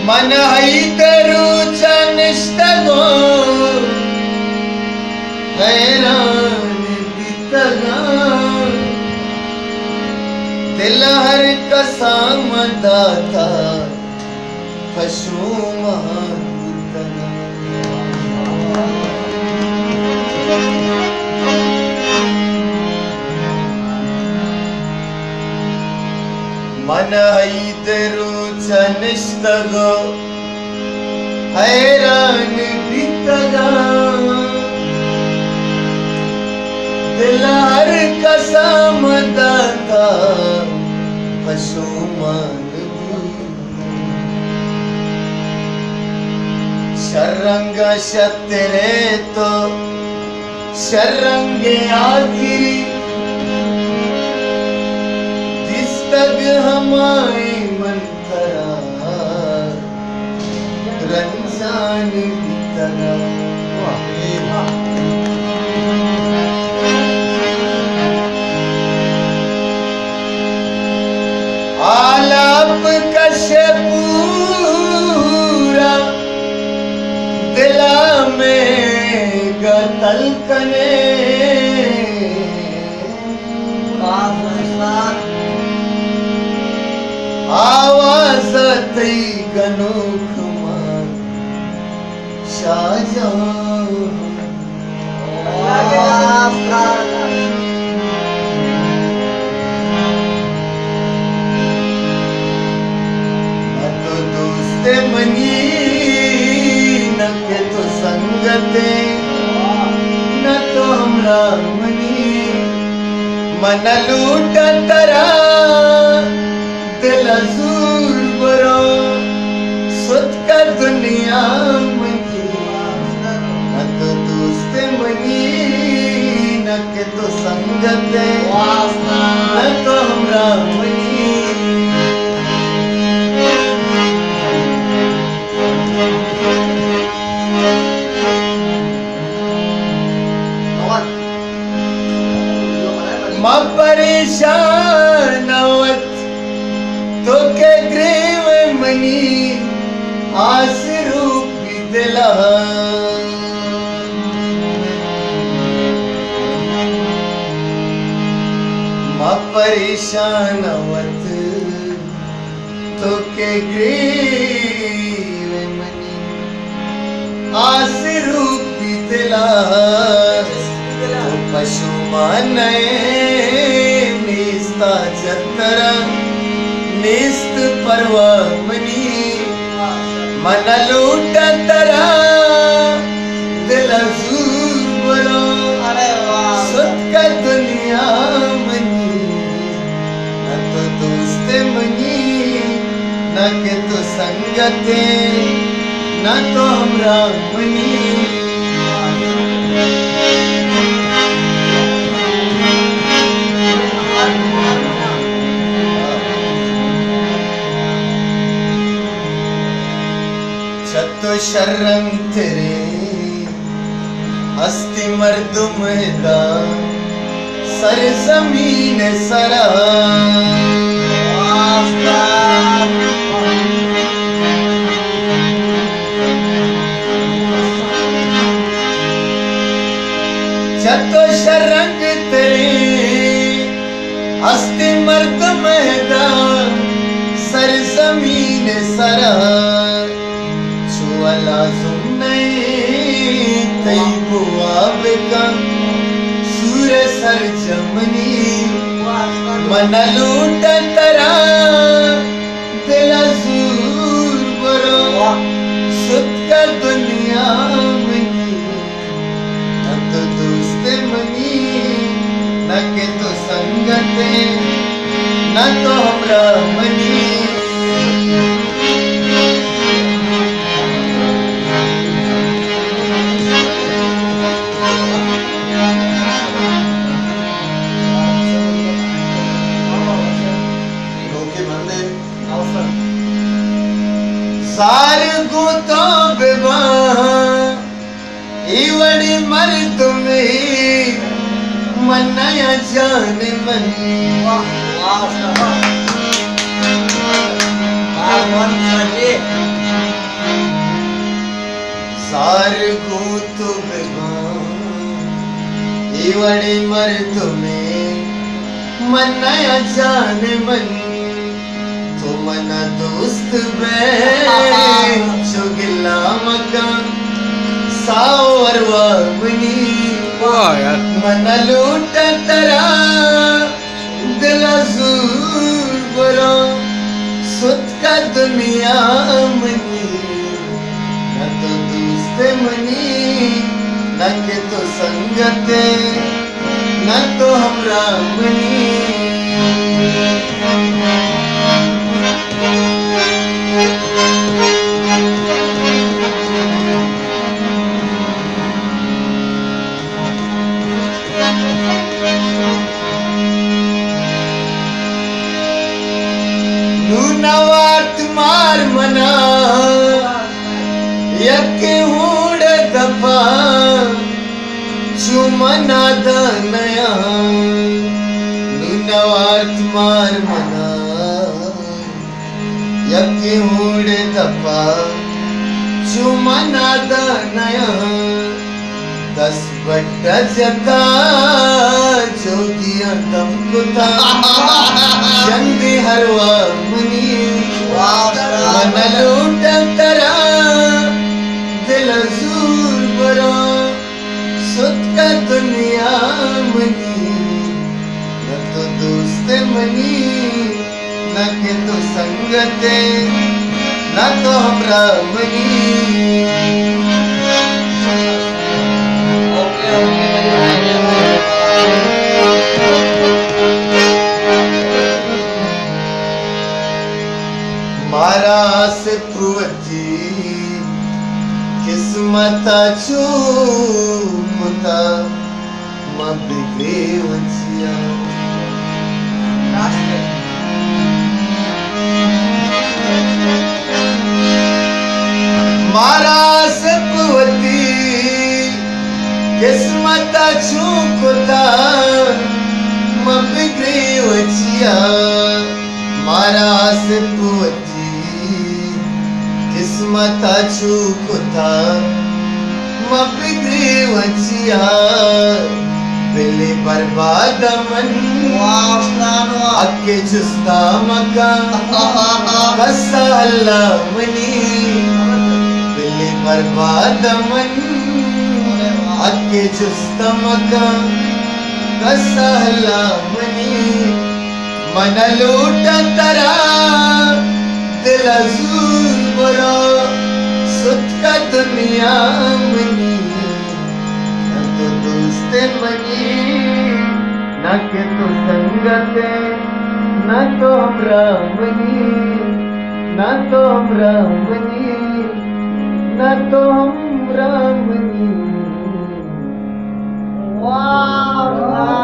मन हैदरू चनिष्टगो हैरान बितगा दिल हर कसाम दाता पशुमान मन हैदरू चनिष्टगो हैरान बितगा दिल हर कसम दाता पशुमान शरंग शतरे तो शरंगे आखिरी जिस तक हमारे मन करा रंजान बितगा आलाप कशे पूरा दिला में गतल कने आवाज तई गनोख मान शाहजहां मनी न के तो संगते न तो हमरा मनी मन लूट तरा दिल अजूर बरो सुत का दुनिया मनी न तो दोस्त मनी न के तो संगते न तो हमरा मनी मां परेशान आवत तो के ग्रेव मनी आस रूप दिला मां परेशान आवत तो के ग्रेव मनी आस रूप दिला पशुमान निस्ता जतरा निस्त परवा मनी मन लूट तरा दिल अजूर बरो सुत का दुनिया मनी न तो दोस्त मनी न के तो संगते न तो हमरा मनी तो शर्रंग तेरे हस्ती मर्दुम दा सर जमीन सरा चतो शर्रंग तेरे हस्ती मर्दुम दा सर जमीन सरा वाला सुनने तई बुआब का सूर सर जमनी मन लूट तरा दिल अजूर बरो सुत का दुनिया मनी न तो दोस्त मनी न के तो संगते न तो हमरा मनी सार गुतो बेबाह इवड़ी मर्द में मनाया जान मन वाह वाह सार गूत इवड़ी मर तुम्हें मनाया जाने मन तो मना दोस्त बे चुगिला मका सावरवा मनी मना लूट तरा दिल जूर बरो सुत का दुनिया मनी न तो दोस्त मनी न के तो संगते न तो हमरा मनी नूनवात मार मना यके हुड़ दफा चुमना दनया नूनवात मार मना यके हुड़ दफा चुमना दनया 10 बट्टा जता जोगिया दमकुता चंदी हरवा मुनी मन लूट तरा दिल जूर बरा सुत का दुनिया मनी न तो दोस्त मनी न के तो संगते न तो हमरा मनी मारा से पुवती किस्मत चूमता मबिगे वचिया मारा से पुवती किस्मत चूमता मबिगे वचिया मारा से पुवती किस्मत चूकुता मपिग्री वचिया बिल्ली बर्बाद मन अक्के जुस्ता मका कसा हल्ला मनी बिल्ली बर्बाद मन अक्के जुस्ता मका कसा हल्ला मनी मन लूट तरा दिल जूर बरा सुत का दुनिया मनी न तो दोस्त मनी न के तो संगते न तो हमरा मनी न तो हमरा मनी न तो हमरा मनी। वाह।